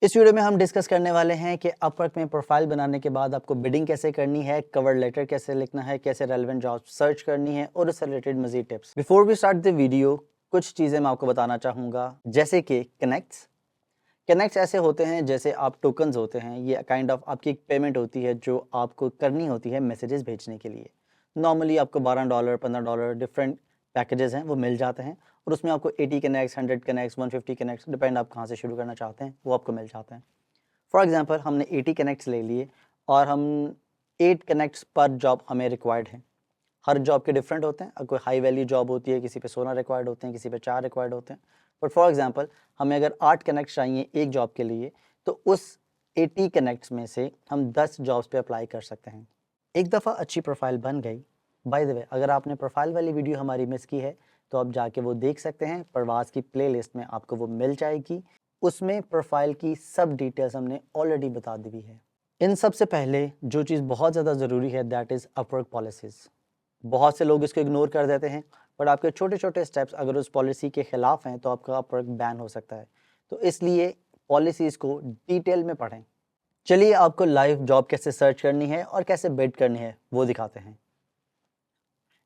इस वीडियो में हम डिस्कस करने वाले हैं कि अपवर्क में प्रोफाइल बनाने के बाद आपको बिडिंग कैसे करनी है, कवर लेटर कैसे लिखना है, कैसे रेलेवेंट जॉब सर्च करनी है और उससे रिलेटेड मजीद tips. Before we start the video कुछ चीज़ें मैं आपको बताना चाहूँगा, जैसे कि कनेक्ट्स ऐसे होते हैं जैसे आप टोकन्स होते हैं। ये काइंड ऑफ आपकी एक पेमेंट होती है जो आपको करनी होती है मैसेजेस भेजने के लिए। नॉर्मली आपको $12 $15 डिफरेंट पैकेजेस हैं वो मिल जाते हैं और उसमें आपको 80 कनेक्ट्स, 100 कनेक्ट्स, 150 कनेक्ट्स, डिपेंड आप कहाँ से शुरू करना चाहते हैं वो आपको मिल जाते हैं। फॉर एग्जांपल हमने 80 कनेक्ट्स ले लिए और हम 8 कनेक्ट्स पर जॉब हमें रिक्वायर्ड है। हर जॉब के डिफरेंट होते हैं। कोई हाई वैल्यू जॉब होती है, किसी पे 16 रिक्वायर्ड होते हैं, किसी पे 4 रिक्वायर्ड होते हैं। बट फॉर एग्जांपल हमें अगर 8 कनेक्ट्स चाहिए एक जॉब के लिए, तो उस 80 कनेक्ट्स में से हम 10 जॉब्स पे अप्लाई कर सकते हैं। एक दफ़ा अच्छी प्रोफाइल बन गई, बाय द वे अगर आपने प्रोफाइल वाली वीडियो हमारी मिस की है तो आप जाके वो देख सकते हैं। परवाज़ की प्लेलिस्ट में आपको वो मिल जाएगी। उसमें प्रोफाइल की सब डिटेल्स हमने ऑलरेडी बता दी हुई है। इन सब से पहले जो चीज़ बहुत ज़्यादा ज़रूरी है दैट इज़ अपवर्क पॉलिसीज़। बहुत से लोग इसको इग्नोर कर देते हैं, बट आपके छोटे-छोटे स्टेप्स अगर उस पॉलिसी के खिलाफ हैं तो आपका अपवर्क बैन हो सकता है। तो इसलिए पॉलिसीज़ को डिटेल में पढ़ें। चलिए आपको लाइव जॉब कैसे सर्च करनी है और कैसे बिड करनी है वो दिखाते हैं।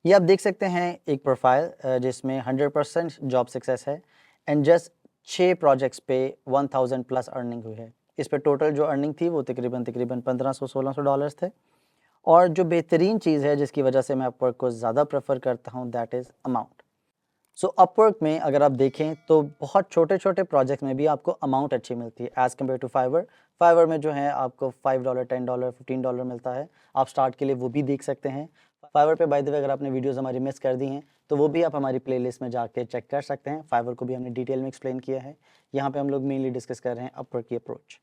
ये आप देख सकते हैं एक प्रोफाइल जिसमें 100% जॉब सक्सेस है एंड जस्ट 6 प्रोजेक्ट्स पे 1000 प्लस अर्निंग हुई है। इस पे टोटल जो अर्निंग थी वो तकरीबन 1500-1600 डॉलर्स थे। और जो बेहतरीन चीज़ है जिसकी वजह से मैं अपवर्क को ज़्यादा प्रेफर करता हूँ that is amount. So Upwork में अगर आप देखें तो बहुत छोटे-छोटे प्रोजेक्ट में भी आपको अमाउंट अच्छी मिलती है as compared to Fiverr. Fiverr में जो है आपको $5, $10, $15 मिलता है। आप स्टार्ट के लिए वो भी देख सकते हैं। फाइवर पे बाय द वे अगर आपने वीडियोज़ हमारी मिस कर दी हैं तो वो भी आप हमारी प्लेलिस्ट में जाके चेक कर सकते हैं। फाइवर को भी हमने डिटेल में एक्सप्लेन किया है। यहाँ पे हम लोग मेनली डिस्कस कर रहे हैं अपवर्क की अप्रोच।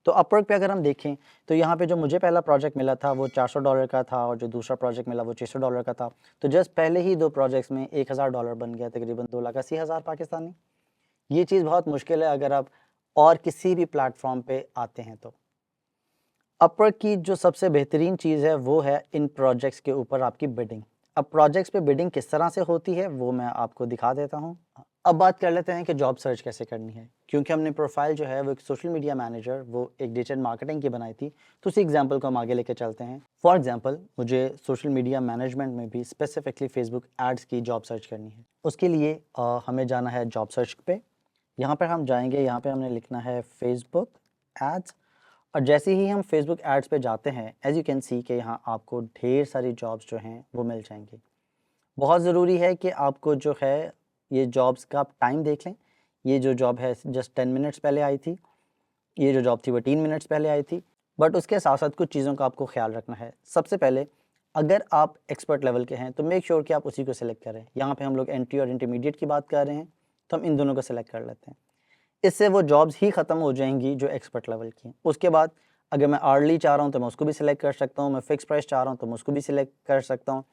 तो अपवर्क पे अगर हम देखें तो यहाँ पे जो मुझे पहला प्रोजेक्ट मिला था वो $400 का था और जो दूसरा प्रोजेक्ट मिला वो $600 का था। तो जस्ट पहले ही 2 प्रोजेक्ट्स में $1000 बन गया, तकरीबन 2,80,000 पाकिस्तानी। ये चीज़ बहुत मुश्किल है अगर आप और किसी भी प्लेटफॉर्म पे आते हैं तो। अपवर्क की जो सबसे बेहतरीन चीज़ है वो है इन प्रोजेक्ट्स के ऊपर आपकी बिडिंग। अब प्रोजेक्ट्स पे बिडिंग किस तरह से होती है वो मैं आपको दिखा देता हूँ। अब बात कर लेते हैं कि जॉब सर्च कैसे करनी है। क्योंकि हमने प्रोफाइल जो है वो एक सोशल मीडिया मैनेजर वो एक डिजिटल मार्केटिंग की बनाई थी, तो उसी एग्जांपल को हम आगे लेके चलते हैं। फॉर एग्जांपल मुझे सोशल मीडिया मैनेजमेंट में भी स्पेसिफिकली फेसबुक एड्स की जॉब सर्च करनी है। उसके लिए हमें जाना है जॉब सर्च पे। यहाँ पर हम जाएंगे, यहाँ पे हमने लिखना है फेसबुक एड्स। और जैसे ही हम फेसबुक एड्स पे जाते हैं एज यू कैन सी कि यहाँ आपको ढेर सारी जॉब्स जो हैं वो मिल जाएंगी। बहुत ज़रूरी है कि आपको जो है ये जॉब्स का आप टाइम देख लें। ये जो जॉब है जस्ट 10 मिनट्स पहले आई थी, ये जो जॉब थी वो 3 मिनट्स पहले आई थी। बट उसके साथ साथ कुछ चीज़ों का आपको ख्याल रखना है। सबसे पहले अगर आप एक्सपर्ट लेवल के हैं तो मेक श्योर कि आप उसी को सिलेक्ट करें। यहाँ पे हम लोग एंट्री और इंटरमीडिएट की बात कर रहे हैं तो हम इन दोनों को सिलेक्ट कर लेते हैं। इससे वो जॉब्स ही ख़त्म हो जाएंगी जो एक्सपर्ट लेवल की हैं। उसके बाद अगर मैं आर्ली चाह रहा हूँ तो मैं उसको भी सिलेक्ट कर सकता हूँ, मैं फ़िक्स प्राइस चाह रहा हूँ तो मैं उसको भी सिलेक्ट कर सकता हूँ।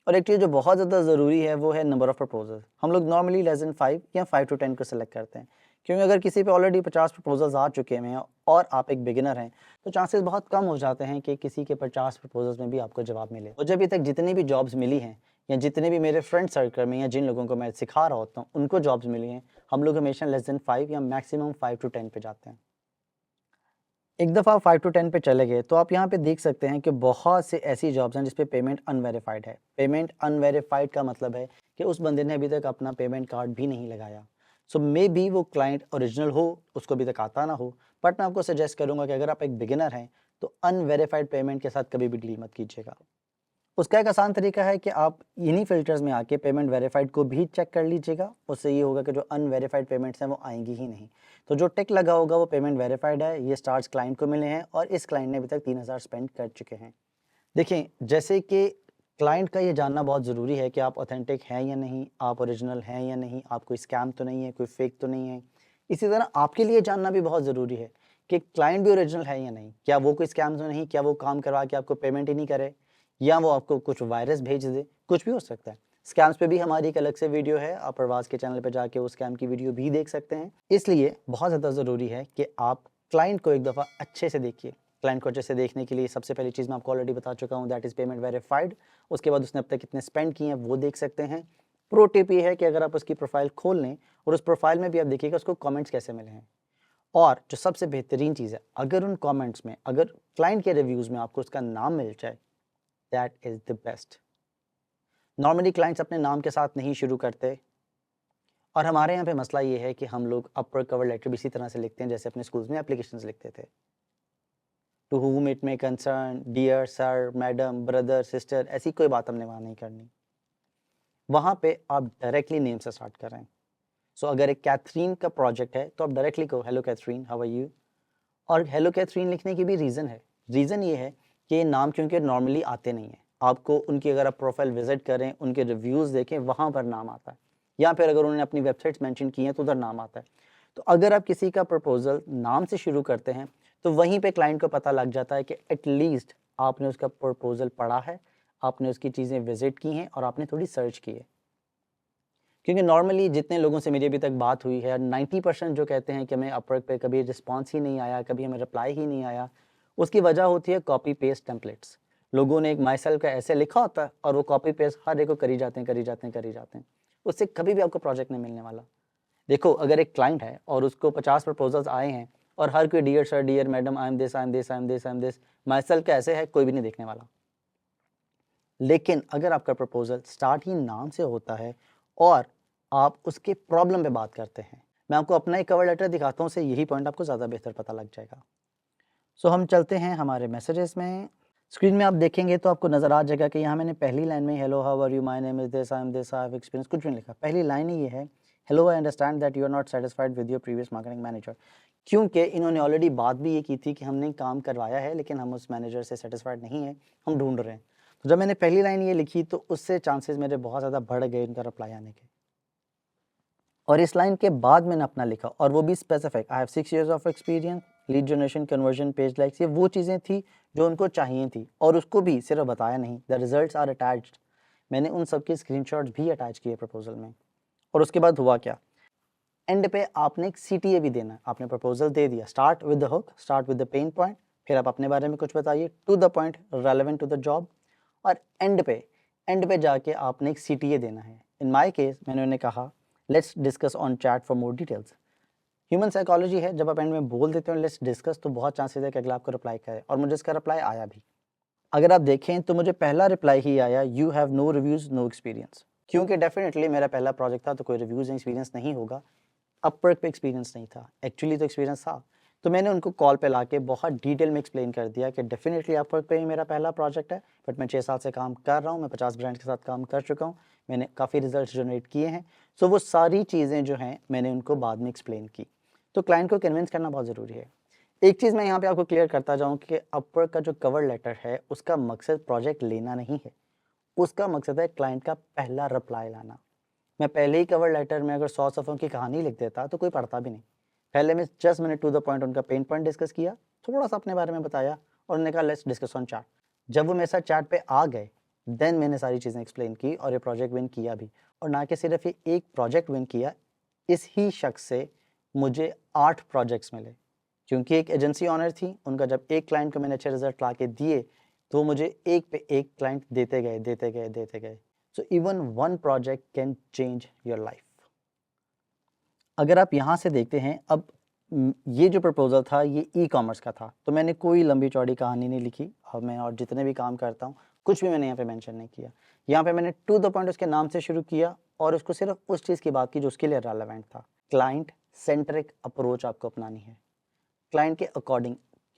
और एक चीज़ जो बहुत ज़्यादा ज़रूरी है वो है नंबर ऑफ़ प्रपोज़ल्स। हम लोग नॉर्मली लेस देन 5 या 5 टू 10 को सिलेक्ट करते हैं, क्योंकि अगर किसी पे ऑलरेडी 50 प्रपोज़ल्स आ चुके हैं और आप एक बिगिनर हैं तो चांसेस बहुत कम हो जाते हैं कि किसी के 50 प्रपोज़ल्स में भी आपको जवाब मिले। मुझे अभी तक जितनी भी जॉब्स मिली हैं या जितने भी मेरे फ्रेंड सर्कल में या जिन लोगों को मैं सिखा रहा होता हूँ उनको जॉब्स मिली हैं, हम लोग हमेशा लेस देन 5 या मैक्सिमम 5 टू 10 पे जाते हैं। एक दफ़ा 5 टू 10 पे चले गए तो आप यहाँ पे देख सकते हैं कि बहुत से ऐसी जॉब्स हैं जिस पे पेमेंट अनवेरिफाइड है। पेमेंट अनवेरिफाइड का मतलब है कि उस बंदे ने अभी तक अपना पेमेंट कार्ड भी नहीं लगाया। सो मे बी वो क्लाइंट ओरिजिनल हो, उसको अभी तक आता ना हो। बट मैं आपको सजेस्ट करूँगा कि अगर आप एक बिगिनर हैं तो अनवेरिफाइड पेमेंट के साथ कभी भी डील मत कीजिएगा। उसका एक आसान तरीका है कि आप इन्हीं फ़िल्टर्स में आके पेमेंट वेरीफाइड को भी चेक कर लीजिएगा। उससे ये होगा कि जो अनवेरिफाइड पेमेंट्स हैं वो आएँगी ही नहीं। तो जो टिक लगा होगा वो पेमेंट वेरीफाइड है, ये स्टार्स क्लाइंट को मिले हैं और इस क्लाइंट ने अभी तक 3000 स्पेंड कर चुके हैं। देखिए, जैसे कि क्लाइंट का ये जानना बहुत ज़रूरी है कि आप ऑथेंटिक हैं या नहीं, आप ओरिजिनल हैं या नहीं, आप कोई स्कैम तो नहीं है, कोई फेक तो नहीं है। इसी तरह आपके लिए जानना भी बहुत ज़रूरी है कि क्लाइंट भी ओरिजिनल है या नहीं। क्या वो कोई स्कैम तो नहीं, क्या वो काम करवा के आपको पेमेंट ही नहीं करे या वो आपको कुछ वायरस भेज दे, कुछ भी हो सकता है। स्कैम्स पे भी हमारी एक अलग से वीडियो है, आप प्रवास के चैनल पे जाके उस स्कैम की वीडियो भी देख सकते हैं। इसलिए बहुत ज़्यादा ज़रूरी है कि आप क्लाइंट को एक दफ़ा अच्छे से देखिए। क्लाइंट को अच्छे से देखने के लिए सबसे पहली चीज़ मैं आपको ऑलरेडी बता चुका हूँ दैट इज़ पेमेंट वेरीफाइड। उसके बाद उसने अब तक कितने स्पेंड किए हैं वो देख सकते हैं। प्रो टिप ये है कि अगर आप उसकी प्रोफाइल खोल लें और उस प्रोफाइल में भी आप देखिएगा उसको कमेंट्स कैसे मिले हैं। और जो सबसे बेहतरीन चीज़ है, अगर उन कमेंट्स में, अगर क्लाइंट के रिव्यूज़ में आपको उसका नाम मिल जाए, that is the best. Normally clients अपने नाम के साथ नहीं शुरू करते, और हमारे यहाँ पे मसला ये है कि हम लोग अपवर्क कवर लेटर भी इसी तरह से लिखते हैं जैसे अपने स्कूल्स में एप्लीकेशंस लिखते थे। To whom it may concern, dear sir, madam, brother, sister, ऐसी कोई बात हमने वहाँ नहीं करनी। वहाँ पे आप डायरेक्टली नेम से स्टार्ट कर रहे हैं। सो अगर एक कैथरीन का प्रोजेक्ट है तो आप डायरेक्टली कहो hello Catherine, how are you. और हेलो कैथरीन लिखने की भी रीज़न है। रीज़न ये है कि ये नाम क्योंकि नॉर्मली आते नहीं हैं। आपको उनकी अगर आप प्रोफाइल विजिट करें, उनके रिव्यूज़ देखें, वहाँ पर नाम आता है, या फिर अगर उन्होंने अपनी वेबसाइट्स मेंशन की हैं तो उधर नाम आता है। तो अगर आप किसी का प्रपोजल नाम से शुरू करते हैं तो वहीं पे क्लाइंट को पता लग जाता है कि एटलीस्ट आपने उसका प्रपोजल पढ़ा है, आपने उसकी चीज़ें विजिट की हैं और आपने थोड़ी सर्च की है। क्योंकि नॉर्मली जितने लोगों से मेरी अभी तक बात हुई है, 90% जो कहते हैं कि हमें अपवर्क पे कभी रिस्पॉन्स ही नहीं आया, कभी हमें रिप्लाई ही नहीं आया, उसकी वजह होती है कॉपी पेस्ट टेम्पलेट्स। लोगों ने एक माई सेल्फ का ऐसे लिखा होता है और वो कॉपी पेस्ट हर एक को करी जाते हैं, करी जाते हैं, करी जाते हैं। उससे कभी भी आपको प्रोजेक्ट नहीं मिलने वाला। देखो, अगर एक क्लाइंट है और उसको 50 प्रपोजल्स आए हैं और हर कोई dear sir, dear madam, I am this, I am this, I am this, I am this, myself का ऐसे है, कोई भी नहीं देखने वाला। लेकिन अगर आपका प्रपोजल स्टार्ट ही नाम से होता है और आप उसके प्रॉब्लम पे बात करते हैं, मैं आपको अपना एक कवर लेटर दिखाता हूँ, उससे यही पॉइंट आपको ज़्यादा बेहतर पता लग जाएगा। सो हम चलते हैं हमारे मैसेजेस में। स्क्रीन में आप देखेंगे तो आपको नज़र आ जाएगा कि यहाँ मैंने पहली लाइन में hello, how are you, my name is this, I am this, I have experience, कुछ भी नहीं लिखा। पहली लाइन ही ये है, hello, I understand that you are not satisfied with your previous marketing manager. क्योंकि इन्होंने ऑलरेडी बात भी ये की थी कि हमने काम करवाया है लेकिन हम उस मैनेजर से सेटिस्फाइड नहीं हैं, हम ढूंढ रहे हैं। तो जब मैंने पहली लाइन ये लिखी तो उससे चांसेस मेरे बहुत ज़्यादा बढ़ गए इनका रिप्लाई आने के। और इस लाइन के बाद मैंने अपना लिखा, और वो भी specific, I have 6 years of experience, lead generation, conversion, page likes, ये वो चीज़ें थी जो उनको चाहिए थी, और उसको भी सिर्फ बताया नहीं, द रिजल्ट्स आर अटैच्ड। मैंने उन सब के स्क्रीनशॉट्स भी अटैच किए प्रपोजल में। और उसके बाद हुआ क्या, एंड पे आपने एक CTA भी देना है। आपने प्रपोजल दे दिया, start with the hook, start with the pain point, फिर आप अपने बारे में कुछ बताइए, to the point, relevant to the job, और एंड पे जाके आपने एक CTA देना है। इन माय केस मैंने उन्हें कहा, let's discuss on chat for more details. Human psychology है, जब आप एंड में बोल देते हो लेट्स डिस्कस, तो बहुत चांसेस है कि अगला आपको रिप्लाई करे, और मुझे इसका रिप्लाई आया भी। अगर आप देखें तो मुझे पहला रिप्लाई ही आया, you have no reviews, no experience. क्योंकि डेफिनेटली मेरा पहला प्रोजेक्ट था तो कोई रिव्यूज़ एक्सपीरियंस नहीं होगा। अपवर्क पे एक्सपीरियंस नहीं था, एक्चुअली तो एक्सपीरियंस था। तो मैंने उनको कॉल पे लाके बहुत डिटेल में एक्सप्लेन कर दिया कि डेफिनेटली अपवर्क पे ही मेरा पहला प्रोजेक्ट है, बट मैं 6 साल से काम कर रहा हूँ, मैं 50 ब्रांड्स के साथ काम कर चुका हूँ, मैंने काफ़ी रिजल्ट्स जनरेट किए हैं। सो वो सारी चीज़ें जो हैं मैंने उनको बाद में एक्सप्लेन की। तो क्लाइंट को कन्विंस करना बहुत ज़रूरी है। एक चीज़ मैं यहाँ पे आपको क्लियर करता जाऊँ कि अपवर्क का जो कवर लेटर है उसका मकसद प्रोजेक्ट लेना नहीं है, उसका मकसद है क्लाइंट का पहला रिप्लाई लाना। मैं पहले ही कवर लेटर में अगर 100 सफ़ों की कहानी लिख देता तो कोई पढ़ता भी नहीं। पहले में जस्ट मैंने टू द पॉइंट उनका पेन पॉइंट डिस्कस किया, थोड़ा सा अपने बारे में बताया, और उन्होंने कहा लेट्स डिस्कस ऑन चैट। जब वो मेरे साथ चैट पे आ गए, देन मैंने सारी चीज़ें एक्सप्लेन की और ये प्रोजेक्ट विन किया भी। और ना कि सिर्फ ये एक प्रोजेक्ट विन किया, इस ही शख्स से मुझे 8 प्रोजेक्ट्स मिले। क्योंकि एक एजेंसी ऑनर थी, उनका जब एक क्लाइंट को मैंने अच्छे रिजल्ट ला के दिए तो वो मुझे एक पे एक क्लाइंट देते गए, देते गए, देते गए। So even one project can change your life. अगर आप यहाँ से देखते हैं, अब ये जो प्रपोज़ल था ये ई-कॉमर्स का था, तो मैंने कोई लंबी चौड़ी कहानी नहीं लिखी, और मैं और जितने भी काम करता हूँ कुछ भी मैंने यहाँ पे मेंशन नहीं किया। यहाँ पे मैंने टू द पॉइंट उसके नाम से शुरू किया और उसको सिर्फ उस चीज़ की बात की जो उसके लिए रेलेवेंट था। क्लाइंट सेंट्रिक अप्रोच आपको अपनानी है। क्लाइंट के अकॉर्डिंग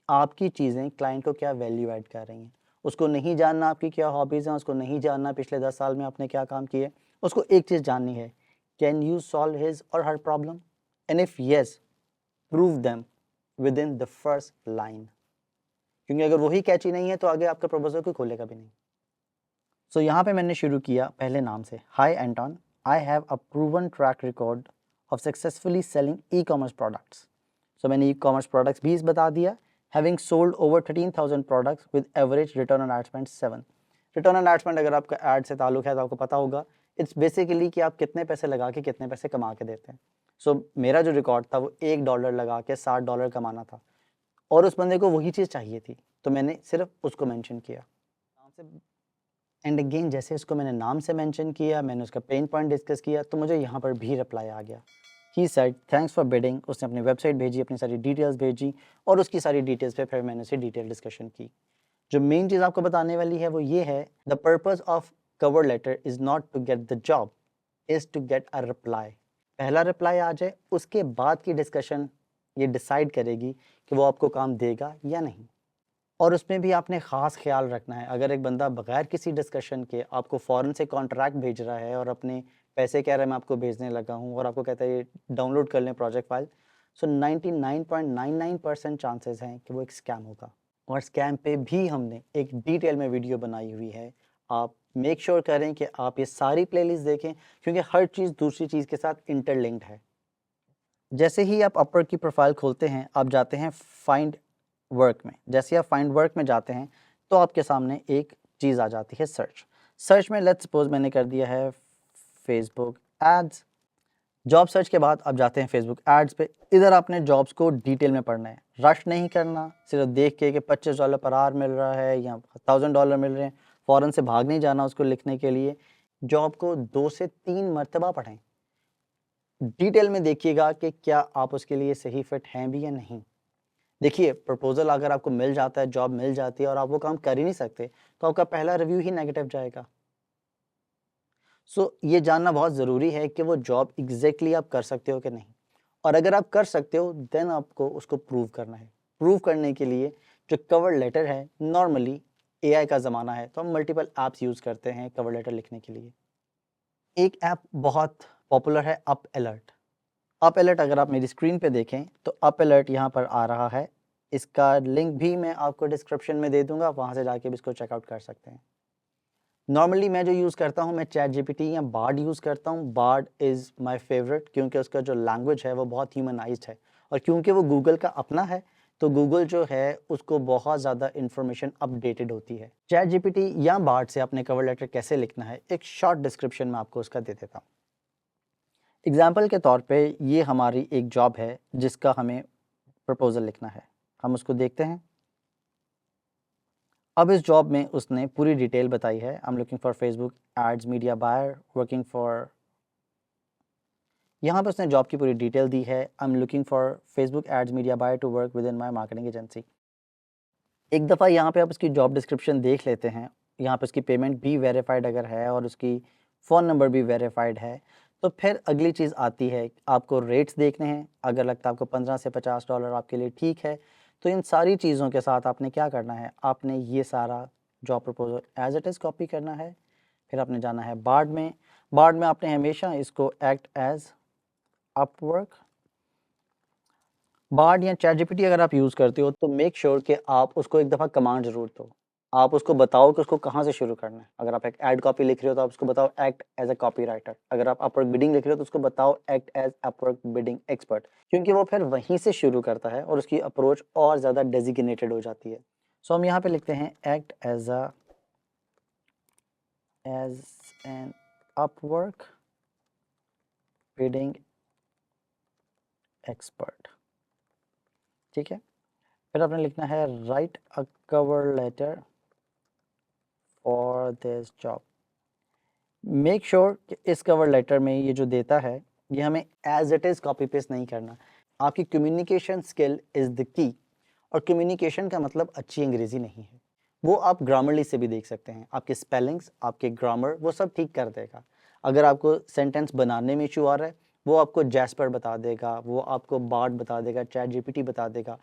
आपकी चीज़ें क्लाइंट को क्या वैल्यू ऐड कर रही हैं। उसको नहीं जानना आपकी क्या हॉबीज़ हैं, उसको नहीं जानना पिछले 10 साल में आपने क्या काम किए, उसको एक चीज़ जाननी है, कैन यू सॉल्व हिज और her problem, and if yes, prove them within the first line. क्योंकि अगर वही कैची नहीं है तो आगे आपका प्रपोजल कोई खोलेगा भी नहीं। सो यहाँ पे मैंने शुरू किया पहले नाम से, hi Anton, I have a proven track record of successfully selling e-commerce products. So मैंने ई-कॉमर्स प्रोडक्ट्स भी बता दिया, having sold over 13,000 products with average return on ad spend 7। Return on ad spend अगर आपका एड से ताल्लुक है तो आपको पता होगा, इट्स बेसिकली कि आप कितने पैसे लगा के कितने पैसे कमा के देते हैं। सो मेरा जो रिकॉर्ड था वो $1 लगा के $60 कमाना था, और उस बंदे को वही चीज़ चाहिए थी, तो मैंने सिर्फ उसको मेंशन किया नाम से। एंड अगेन जैसे उसको मैंने नाम से मेंशन किया, मैंने उसका पेन पॉइंट डिस्कस किया, तो मुझे यहाँ पर भी रिप्लाई आ गया, he said thanks for bidding. उसने अपनी वेबसाइट भेजी, अपनी सारी डिटेल्स भेजी और उसकी सारी डिटेल्स पे फिर मैंने उससे डिटेल डिस्कशन की। जो मेन चीज़ आपको बताने वाली है वो ये है, the purpose of cover letter is not to get the job, is to get a reply. पहला रिप्लाई आ जाए, उसके बाद की डिस्कशन ये डिसाइड करेगी कि वो आपको काम देगा या नहीं। और उसमें भी आपने ख़ास ख्याल रखना है, अगर एक बंदा बगैर किसी डिस्कशन के आपको फ़ौरन से कॉन्ट्रैक्ट भेज रहा है और अपने पैसे कह रहा है मैं आपको भेजने लगा हूँ और आपको कहता है ये डाउनलोड कर लें प्रोजेक्ट फाइल, सो 99.99% चांसेस हैं कि वो एक स्कैम होगा। और स्कैम पे भी हमने एक डिटेल में वीडियो बनाई हुई है। आप मेक श्योर करें कि आप ये सारी प्लेलिस्ट देखें, क्योंकि हर चीज़ दूसरी चीज़ के साथ इंटरलिंक्ड है। जैसे ही आप अपवर्क की प्रोफाइल खोलते हैं, आप जाते हैं फाइंड वर्क में। जैसे ही आप फाइंड वर्क में जाते हैं तो आपके सामने एक चीज़ आ जाती है, सर्च। सर्च में लेट्स सपोज मैंने कर दिया है फेसबुक एड्स। जॉब सर्च के बाद आप जाते हैं फेसबुक एड्स पे। इधर आपने जॉब्स को डिटेल में पढ़ना है, रश नहीं करना। सिर्फ देख के कि $25 पर आवर मिल रहा है या $1000 मिल रहे हैं, फ़ौरन से भाग नहीं जाना उसको लिखने के लिए। जॉब को 2 से 3 मरतबा पढ़ें, डिटेल में देखिएगा कि क्या आप उसके लिए सही फिट हैं भी या नहीं। देखिए, प्रपोज़ल अगर आपको मिल जाता है, जॉब मिल जाती है और आप वो काम कर ही नहीं सकते, तो आपका पहला रिव्यू ही नेगेटिव जाएगा। सो ये जानना बहुत ज़रूरी है कि वो जॉब एग्ज़ैक्टली आप कर सकते हो कि नहीं, और अगर आप कर सकते हो देन आपको उसको प्रूव करना है। प्रूव करने के लिए जो कवर लेटर है, नॉर्मली एआई का ज़माना है तो हम मल्टीपल ऐप्स यूज़ करते हैं कवर लेटर लिखने के लिए। एक ऐप बहुत पॉपुलर है, अप अलर्ट। अप अलर्ट अगर आप मेरी स्क्रीन पे देखें तो अप अलर्ट यहाँ पर आ रहा है। इसका लिंक भी मैं आपको डिस्क्रिप्शन में दे दूँगा, आप वहाँ से जाके भी इसको चेकआउट कर सकते हैं। नॉर्मली मैं जो यूज़ करता हूँ, मैं चैट जीपीटी या बार्ड यूज़ करता हूँ। बार्ड इज़ माय फेवरेट क्योंकि उसका जो लैंग्वेज है वो बहुत ह्यूमनाइज्ड है, और क्योंकि वो गूगल का अपना है तो गूगल जो है उसको बहुत ज़्यादा इन्फॉर्मेशन अपडेटेड होती है। चैट जीपीटी या बार्ड से आपने कवर लेटर कैसे लिखना है, एक शॉर्ट डिस्क्रिप्शन में आपको उसका दे देता हूँ। एग्जाम्पल के तौर पे ये हमारी एक जॉब है जिसका हमें प्रपोज़ल लिखना है। हम उसको देखते हैं। अब इस जॉब में उसने पूरी डिटेल बताई है। I am looking for Facebook ads media buyer working for, यहाँ पे उसने जॉब की पूरी डिटेल दी है। I am looking for Facebook ads media buyer to work with in my marketing agency. एक दफ़ा यहाँ पे आप उसकी जॉब डिस्क्रिप्शन देख लेते हैं। यहाँ पे उसकी पेमेंट भी वेरीफाइड अगर है और उसकी फ़ोन नंबर भी वेरीफाइड है, तो फिर अगली चीज़ आती है, आपको रेट्स देखने हैं। अगर लगता है आपको $15 से $50 आपके लिए ठीक है, तो इन सारी चीज़ों के साथ आपने क्या करना है, आपने ये सारा job proposal as it is copy करना है। फिर आपने जाना है बार्ड में। बार्ड में आपने हमेशा इसको एक्ट एज़ अपवर्क। बार्ड या चैट जीपीटी अगर आप यूज़ करते हो तो मेक श्योर कि आप उसको एक दफ़ा कमांड ज़रूर दो। आप उसको बताओ कि उसको कहाँ से शुरू करना है। अगर आप एक एड कॉपी लिख रहे हो तो आप उसको बताओ एक्ट एज़ अ कॉपीराइटर। अगर आप अपवर्क बिडिंग लिख रहे हो तो उसको बताओ act as Upwork bidding expert, क्योंकि वो फिर वहीं से शुरू करता है और उसकी अप्रोच और ज़्यादा डेज़िग्नेटेड हो जाती है। सो हम यहाँ पे लिखते हैं act as an Upwork bidding expert, ठीक है। फिर आपने लिखना है write a cover letter for this job. Make sure कि इस कवर लेटर में ये जो देता है ये हमें as it is copy paste नहीं करना। आपकी communication skill is the key, और कम्युनिकेशन का मतलब अच्छी अंग्रेज़ी नहीं है। वो आप ग्रामरली से भी देख सकते हैं, आपके स्पेलिंग्स, आपके ग्रामर वो सब ठीक कर देगा। अगर आपको सेंटेंस बनाने में इशू आ रहा है, वो आपको जैस्पर बता देगा, वो आपको बार्ड बता देगा, चैट जीपीटी बता देगा।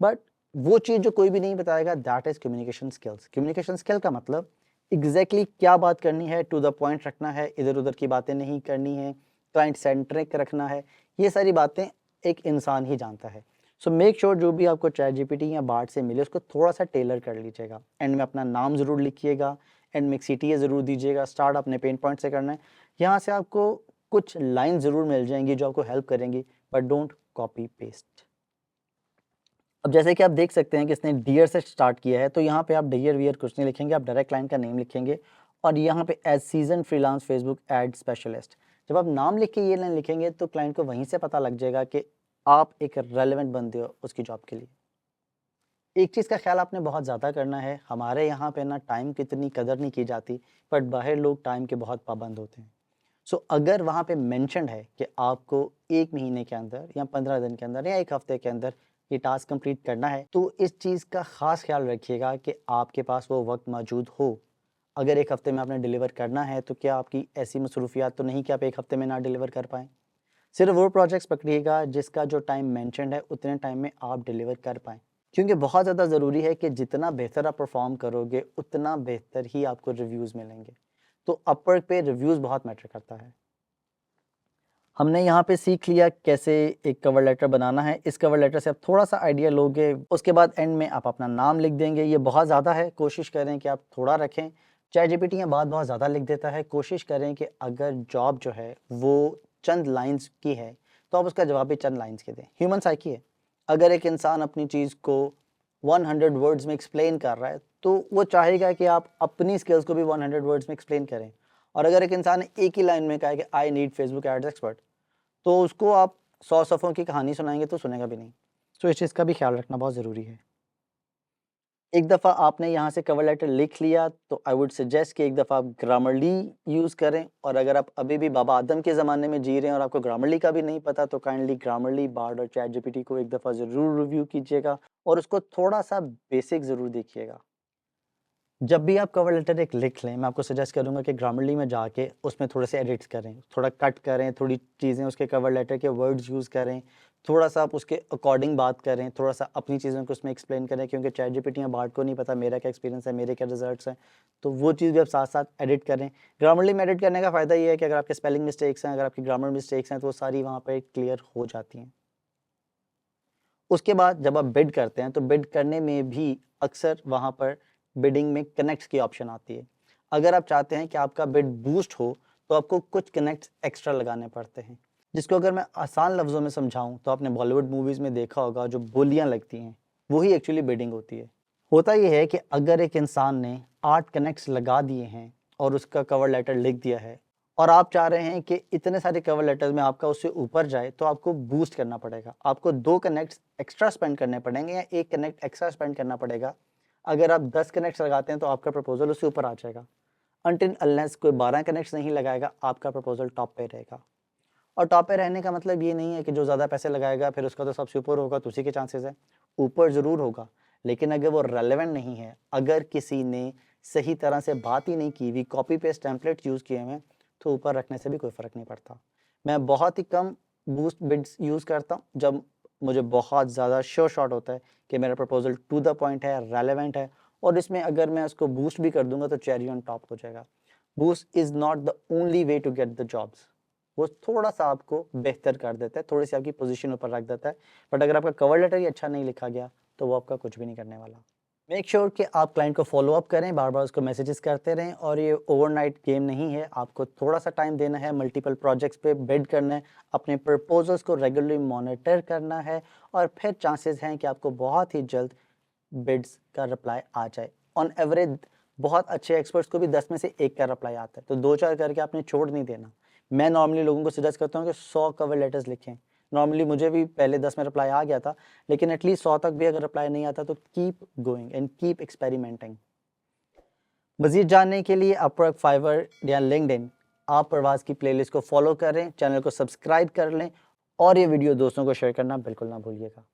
बट वो चीज़ जो कोई भी नहीं बताएगा, that is communication skills. Communication skill का मतलब एग्जैक्टली क्या बात करनी है, टू द पॉइंट रखना है, इधर उधर की बातें नहीं करनी है, क्लाइंट सेंट्रिक रखना है। ये सारी बातें एक इंसान ही जानता है। सो मेक श्योर जो भी आपको चैट जीपीटी या बार्ड से मिले उसको थोड़ा सा टेलर कर लीजिएगा। एंड में अपना नाम ज़रूर लिखिएगा, एंड में एक सीटीए ज़रूर दीजिएगा। स्टार्ट अपने पेन पॉइंट से करना है। यहाँ से आपको कुछ लाइन ज़रूर मिल जाएंगी जो आपको हेल्प करेंगी, बट डोंट कॉपी पेस्ट। अब जैसे कि आप देख सकते हैं कि इसने डियर से स्टार्ट किया है, तो यहाँ पे आप डियर वियर कुछ नहीं लिखेंगे, आप डायरेक्ट क्लाइंट का नेम लिखेंगे और यहाँ पे एज सीजन फ्रीलांस फेसबुक एड स्पेशलिस्ट। जब आप नाम लिख के ये लाइन लिखेंगे तो क्लाइंट को वहीं से पता लग जाएगा कि आप एक रेलेवेंट बंदे हो उसकी जॉब के लिए। एक चीज़ का ख्याल आपने बहुत ज़्यादा करना है, हमारे यहाँ पे ना टाइम की इतनी कदर नहीं की जाती, बट बाहर लोग टाइम के बहुत पाबंद होते हैं। सो अगर वहाँ पे मेंशन्ड है कि आपको 1 महीने के अंदर या 15 दिन के अंदर या 1 हफ्ते के अंदर ये टास्क कंप्लीट करना है, तो इस चीज़ का ख़ास ख्याल रखिएगा कि आपके पास वो वक्त मौजूद हो। अगर 1 हफ्ते में आपने डिलीवर करना है, तो क्या आपकी ऐसी मसरूफियात तो नहीं कि आप 1 हफ्ते में ना डिलीवर कर पाएँ। सिर्फ वो प्रोजेक्ट्स पकड़िएगा जिसका जो टाइम मेंशन्ड है उतने टाइम में आप डिलीवर कर पाएँ। क्योंकि बहुत ज़्यादा ज़रूरी है कि जितना बेहतर आप परफॉर्म करोगे, उतना बेहतर ही आपको रिव्यूज़ मिलेंगे। तो अपवर्क पे रिव्यूज़ बहुत मैटर करता है। हमने यहाँ पे सीख लिया कैसे एक कवर लेटर बनाना है। इस कवर लेटर से आप थोड़ा-सा आइडिया लोगे, उसके बाद एंड में आप अपना नाम लिख देंगे। ये बहुत ज़्यादा है, कोशिश करें कि आप थोड़ा रखें। चैटजीपीटी यहाँ बात बहुत ज़्यादा लिख देता है। कोशिश करें कि अगर जॉब जो है वो चंद लाइन्स की है, तो आप उसका जवाब भी चंद लाइन्स के दें। ह्यूमन साइकी है। अगर एक इंसान अपनी चीज़ को 100 वर्ड्स में एक्सप्लेन कर रहा है, तो वो चाहेगा कि आप अपनी स्किल्स को भी 100 वर्ड्स में एक्सप्लेन करें। और अगर एक इंसान ने एक ही लाइन में कहा है कि I need Facebook ads expert, तो उसको आप 100 सफ़ों की कहानी सुनाएँगे तो सुनेगा भी नहीं। तो इस चीज़ का भी ख़्याल रखना बहुत ज़रूरी है। एक दफ़ा आपने यहाँ से कवर लेटर लिख लिया, तो आई वुड सजेस्ट कि एक दफ़ा आप ग्रामरली यूज़ करें। और अगर आप अभी भी बाबा आदम के ज़माने में जी रहे हैं और आपको ग्रामरली का भी नहीं पता, तो काइंडली ग्रामरली, बार्ड और चैटजीपीटी को एक दफ़ा ज़रूर रिव्यू कीजिएगा और उसको थोड़ा-सा बेसिक ज़रूर देखिएगा। जब भी आप कवर लेटर एक लिख लें, मैं आपको सजेस्ट करूँगा कि ग्रामरली में जाके उसमें थोड़े से एडिट्स करें, थोड़ा कट करें, थोड़ी चीज़ें उसके कवर लेटर के वर्ड्स यूज़ करें, थोड़ा-सा आप उसके अकॉर्डिंग बात करें, थोड़ा-सा अपनी चीज़ों को उसमें एक्सप्लेन करें, क्योंकि चैटजीपीटी या बार्ड को नहीं पता मेरा क्या एक्सपीरियंस है, मेरे क्या रिजल्ट्स हैं, तो वो चीज़ भी आप साथ-साथ एडिट करें। ग्रामरली में एडिट करने का फ़ायदा ये है कि अगर आपके स्पेलिंग मिस्टेक्स हैं, अगर आपकी ग्रामर मिस्टेक्स हैं, तो वो सारी वहाँ पे क्लियर हो जाती हैं। उसके बाद जब आप बिड करते हैं, तो बिड करने में भी अक्सर वहाँ पर बिडिंग में कनेक्ट्स की ऑप्शन आती है। अगर आप चाहते हैं कि आपका बिड बूस्ट हो, तो आपको कुछ कनेक्ट्स एक्स्ट्रा लगाने पड़ते हैं, जिसको अगर मैं आसान लफ्ज़ों में समझाऊँ, तो आपने बॉलीवुड मूवीज़ में देखा होगा, जो बोलियाँ लगती हैं, वही एक्चुअली बिडिंग होती है। होता ये है कि अगर एक इंसान ने 8 कनेक्ट्स लगा दिए हैं और उसका कवर लेटर लिख दिया है, और आप चाह रहे हैं कि इतने सारे कवर लेटर्स में आपका उससे ऊपर जाए, तो आपको बूस्ट करना पड़ेगा। आपको 2 कनेक्ट्स एक्स्ट्रा स्पेंड करने पड़ेंगे या 1 कनेक्ट एक्स्ट्रा स्पेंड करना पड़ेगा। अगर आप 10 कनेक्ट्स लगाते हैं, तो आपका प्रपोज़ल उससे ऊपर आ जाएगा। अनटिल अनलेस कोई 12 कनेक्ट्स नहीं लगाएगा, आपका प्रपोज़ल टॉप पे रहेगा। और टॉप पे रहने का मतलब ये नहीं है कि जो ज़्यादा पैसे लगाएगा फिर उसका तो सबसे ऊपर होगा, तो उसी के चांसेस हैं। ऊपर ज़रूर होगा, लेकिन अगर वो रेलेवेंट नहीं है, अगर किसी ने सही तरह से बात ही नहीं की हुई, कॉपी पेस्ट टेम्पलेट्स यूज़ किए हुए हैं, तो ऊपर रखने से भी कोई फ़र्क नहीं पड़ता। मैं बहुत ही कम बूस्ट बिड्स यूज़ करता हूँ, जब मुझे बहुत ज़्यादा श्योर शॉट होता है कि मेरा प्रपोज़ल टू द पॉइंट है, रेलेवेंट है, और इसमें अगर मैं उसको बूस्ट भी कर दूँगा, तो चेरी ऑन टॉप हो जाएगा। Boost is not the only way to get the jobs. वो थोड़ा-सा आपको बेहतर कर देता है, थोड़ी-सी आपकी पोज़ीशन ऊपर रख देता है। बट अगर आपका कवर लेटर ही अच्छा नहीं लिखा गया, तो वो आपका कुछ भी नहीं करने वाला। मेक श्योर कि आप क्लाइंट को फ़ॉलो अप करें, बार-बार उसको मैसेजेस करते रहें, और ये ओवरनाइट गेम नहीं है। आपको थोड़ा-सा टाइम देना है, मल्टीपल प्रोजेक्ट्स पे बिड करना है, अपने प्रपोज़ल्स को रेगुलरली मॉनिटर करना है, और फिर चांसेस हैं कि आपको बहुत ही जल्द बिड्स का रिप्लाई आ जाए। ऑन एवरेज बहुत अच्छे एक्सपर्ट्स को भी 10 में से 1 का रिप्लाई आता है, तो 2-4 करके आपने छोड़ नहीं देना। मैं नॉर्मली लोगों को सजेस्ट करता हूँ कि 100 कवर लेटर्स लिखें। नॉर्मली मुझे भी पहले 10 में रिप्लाई आ गया था, लेकिन एटलीस्ट 100 तक भी अगर रिप्लाई नहीं आता, तो keep going and keep experimenting. मज़ीद जानने के लिए अपवर्क, फाइवर या लिंक्डइन आप प्रवास की प्लेलिस्ट को फॉलो करें, चैनल को सब्सक्राइब कर लें, और ये वीडियो दोस्तों को शेयर करना बिल्कुल ना भूलिएगा।